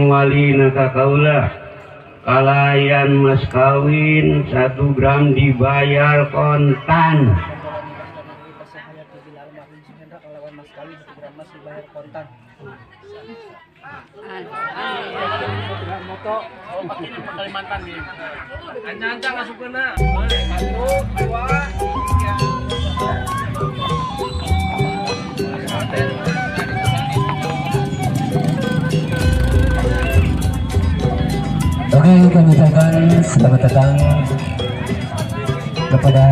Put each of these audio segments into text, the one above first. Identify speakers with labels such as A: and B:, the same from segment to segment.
A: walina kakaula kalayan mas kawin 1 gram dibayar kontan.
B: Moto Kalimantan nih. Ancang-ancang asukeuna. 1 2
C: Oke, kami ucapkan selamat datang kepada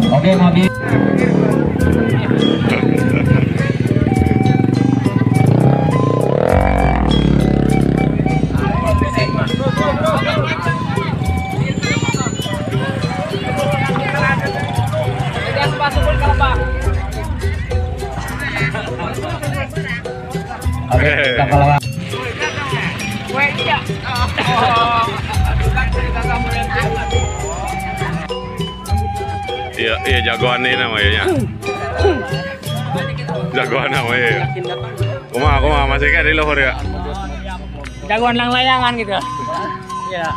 C: Oke, mobil
D: Iya jagoan ini namanya. Jagoan namanya. Kumaha masih kayak di luhur ya.
B: Jagoan lang-layangan gitu. Iya.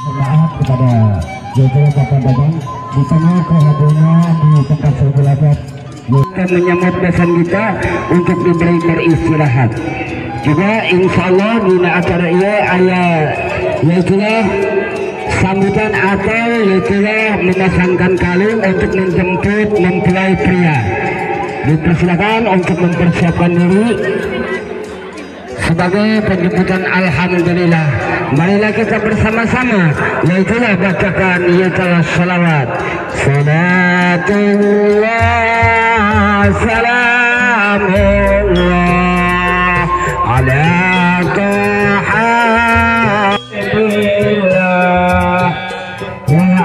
C: Selamat kepada jajaran Bapak Dadang di tengah kehadiran di tempat berbelajar. Kita menyambut pesan kita untuk diberi beristirahat. Juga insya Allah di acara ini yaitulah sambutan atau yaitulah memasangkan kalung untuk menjemput mempelai pria. Dipersilakan untuk mempersiapkan diri sebagai penjemputan. Alhamdulillah. Marilah kita bersama-sama yaitulah bacakan yaitulah salawat. Salatullah salamullah ala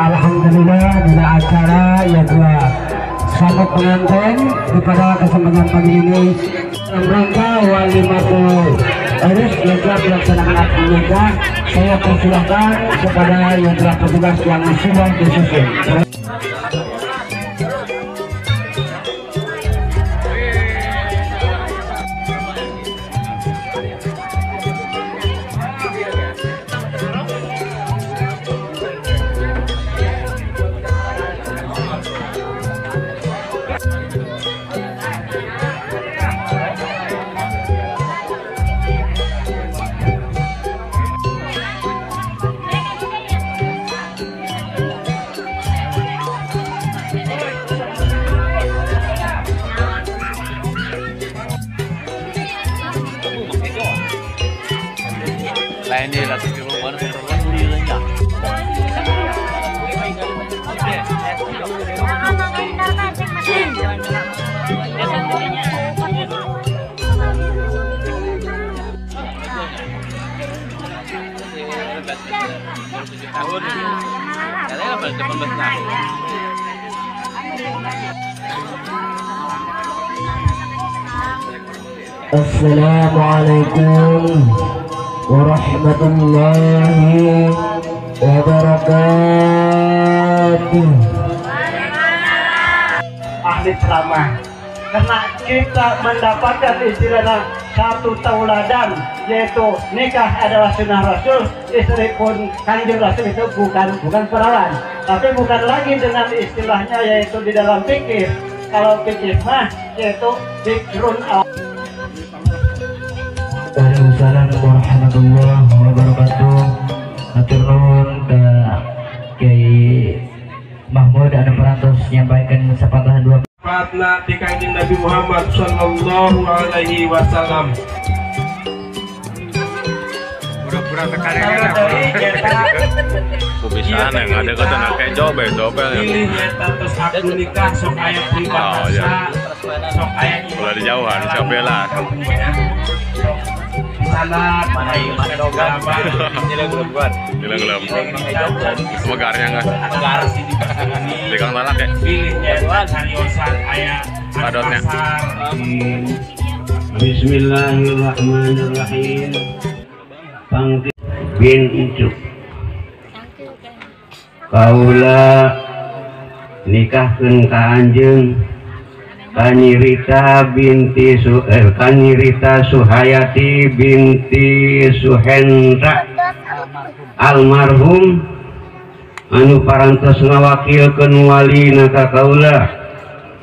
C: alhamdulillah pada acara yaitulah sambut pengantin kepada kesempatan pagi ini dalam rangka walimatul urus yang telah dilaksanakan akad nikah. Saya persilahkan kepada yang telah petugas yang sudah disusun.
D: Lain dia lah tapi baru terlalu beli rendah.
C: Assalamualaikum warahmatullahi wabarakatuh.
A: Ahli ceramah karena kita mendapatkan istilahnya satu tauladan, yaitu nikah adalah sunnah Rasul. Istri pun Kanjeng Rasul itu bukan perawan, tapi bukan lagi dengan istilahnya yaitu di dalam fikih. Kalau fikih mah yaitu fikrun.
C: Assalamualaikum warahmatullahi wabarakatuh. Hatur nuhun ke Kiai Mahmud ada perantos menyampaikan sepatah dua
A: Fatna di Kanjeng Nabi Muhammad sallallahu alaihi wasallam.
D: Pura-pura tekannya Kubisan yang ada kata nak kayak jobel
A: Pilih nyata terus aku nikah sok aya pribahasa, sok aya
D: udah di jauhan siapa bela.
A: Salat
B: Mana dogan.
D: Gelem semegarnya enggak di kang talak ya
A: pilihnya hariosan aya
D: padotnya.
A: Bismillahirrahmanirrahim.
C: Pangti bin Ucup. Kaula nikahkeun ka anjeun Kanirita Suhayati binti Suhendra almarhum anu parantos ngawakilkeun walina ka kaula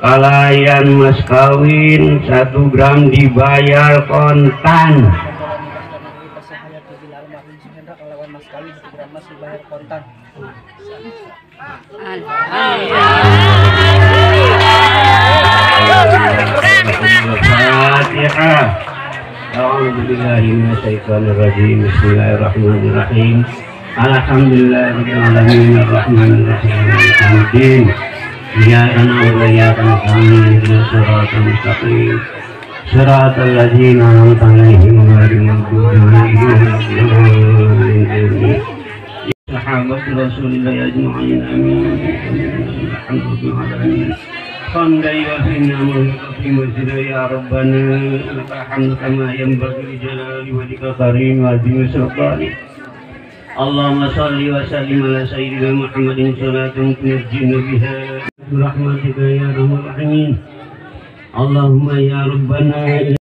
C: kalayan mas kawin 1 gram dibayar kontan. Al-Fatihah. A'udzubillahi minasyaitonir rajim. Bismillahirrahmanirrahim. Alhamdulillahirabbil alamin arrahmanir rahim maliki yaumiddin. Iyyaka na'budu wa iyyaka nasta'in ihdinas siratal mustaqim. Siratal ladzina an'amta 'alaihim ghairil maghdubi 'alaihim waladdallin. Sahabat Rasulullah ajma'in amin. Alhamdulillah. Khandai wa finna mulki masjid ya rabbana lakal hamdu kama yanbaghi li jalali wajhika karim wa azimi sultani. Allahumma shalli wa sallim ala sayyidina Muhammadin salatan tunajjina biha rahmatika ya arhamar rahimin. Allahumma ya rabbana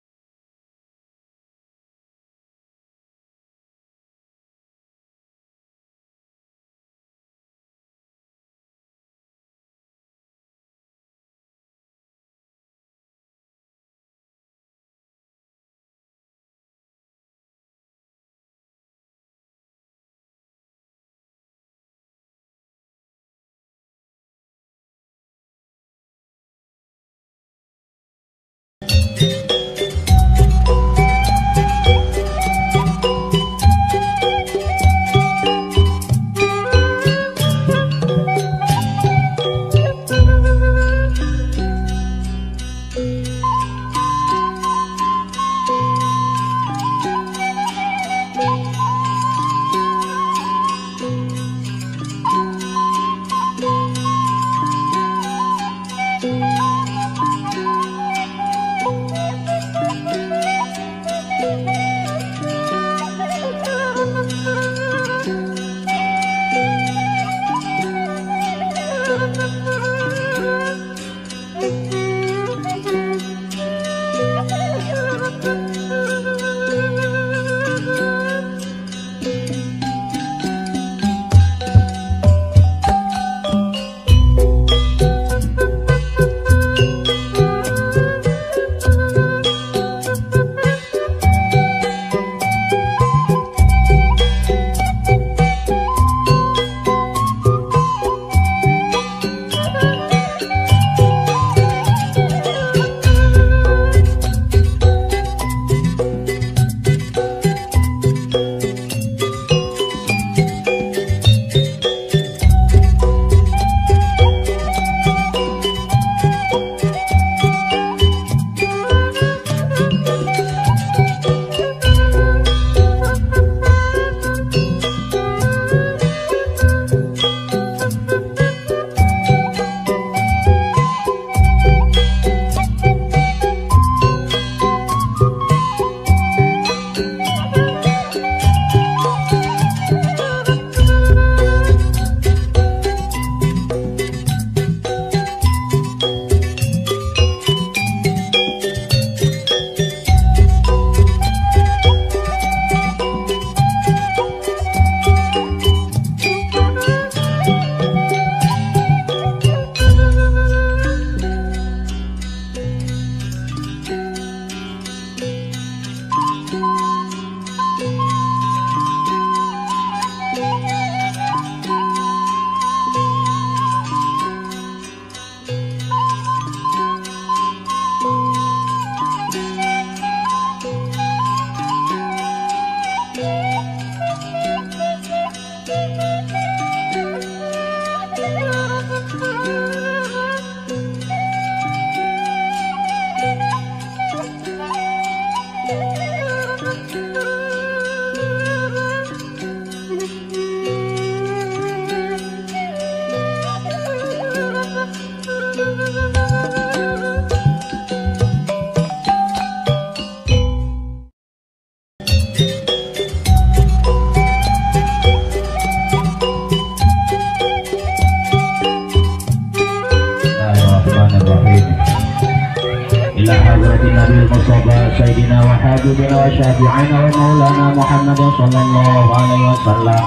C: حضرة النبي المصطفى سيدنا وحبيبنا وشافعنا ومولانا محمد صلى الله عليه وسلم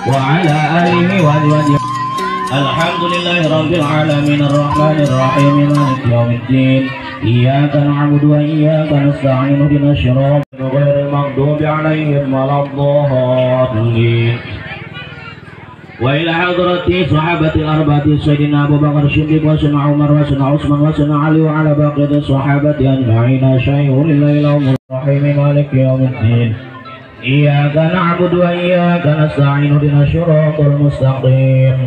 C: وعلى آله وأزواجه. الحمد لله رب العالمين الرحمن الرحيم مالك يوم الدين إياك نعبد وإياك نستعين اهدنا الصراط غير المغضوب عليهم ولا الضالين. وإلى حضرة صحابة الأربعة سيدنا أبو بكر الصديق وسيدنا عمر وسيدنا عثمان وسيدنا علي وعلى بقية الصحابة أجمعين شيخ الليل الرحيم مالك يوم الدين إياك نعبد وإياك نستعين اهدنا الصراط المستقيم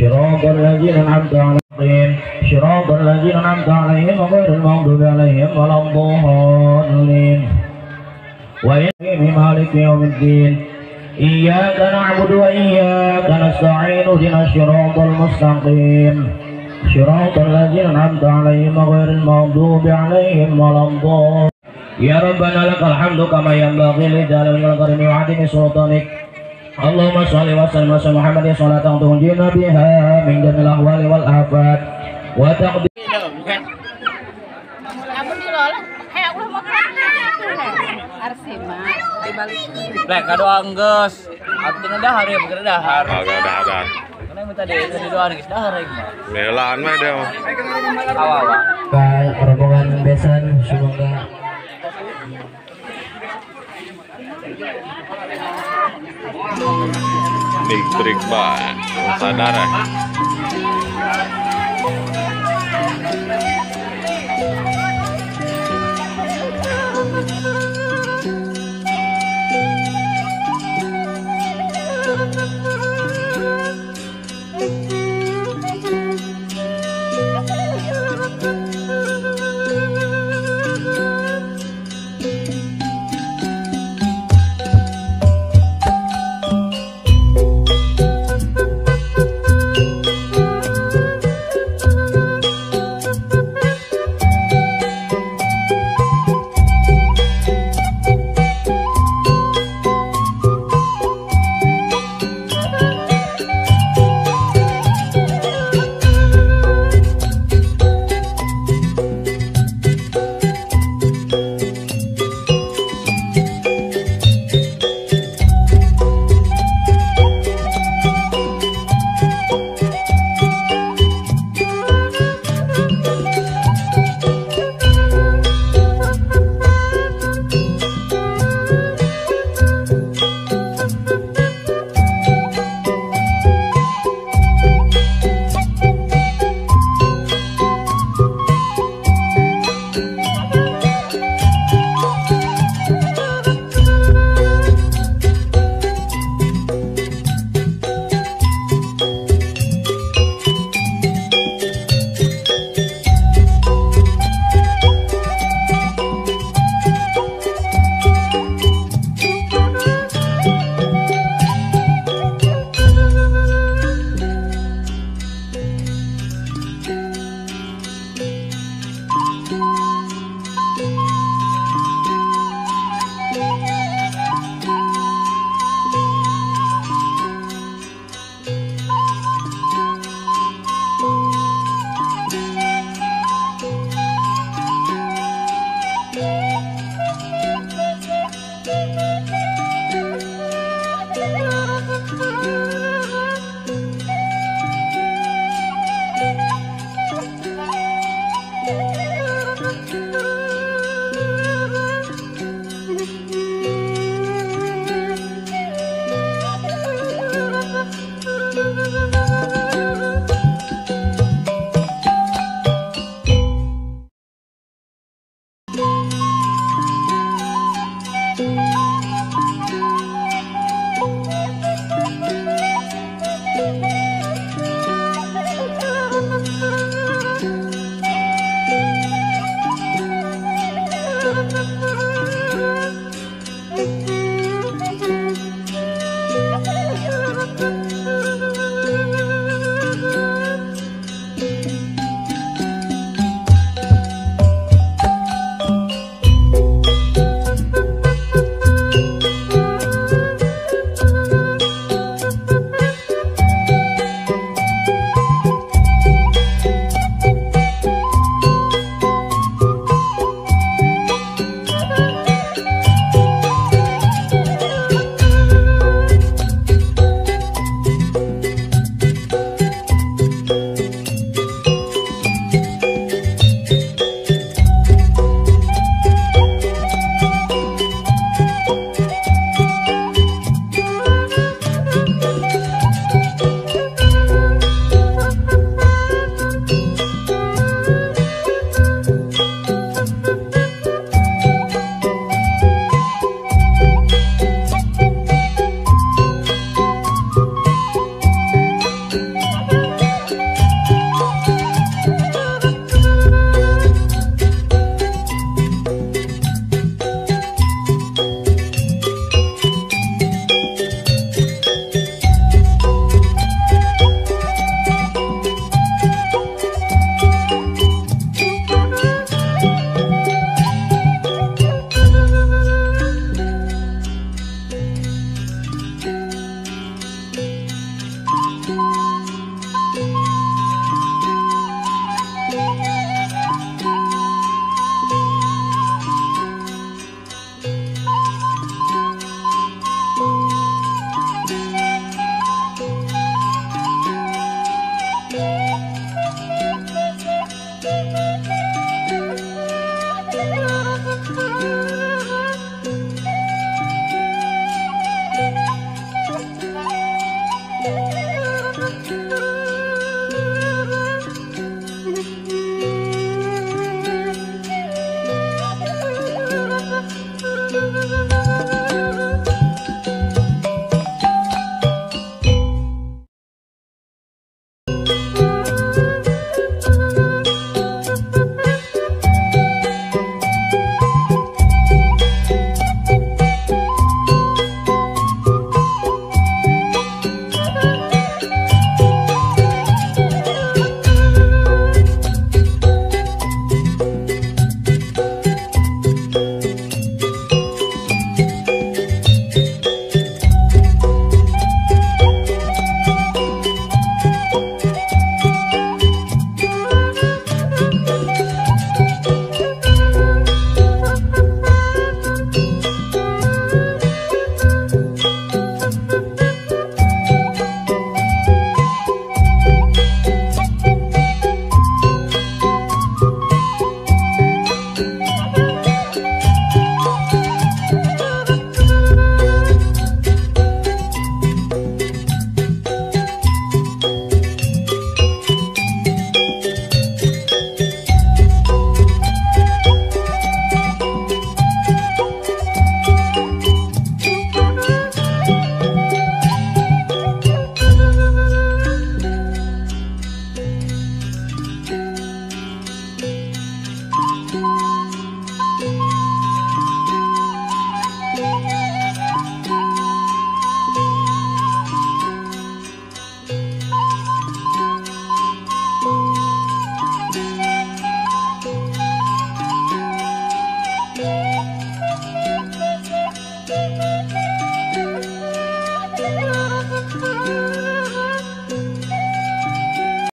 C: صراط الذين أنعمت عليهم صراط الذين أنعمت عليهم غير المغضوب عليهم ولا الضالين. وإلى مالك يوم الدين إياك نعبد وإياك نستعين اهدنا الصراط المستقيم صراط الذين أنعمت عليهم غير المغضوب عليهم ولا الضالين. يا ربنا لك الحمد كما ينبغي لجلال الكرم وعظيم سلطانك. اللهم صل وسلم على محمد صلاة تنجينا بها من جميع الأهوال والآفات وتقضي.
B: Lek kadoa enggeus. Artinya dahar ya, bukan dahar.
D: Agak dahar.
B: Karena minta doa geus dahar ya.
D: Melaan mah dia.
B: Awal.
C: Pak rombongan besan semoga
D: Listrik bah, sadar ya.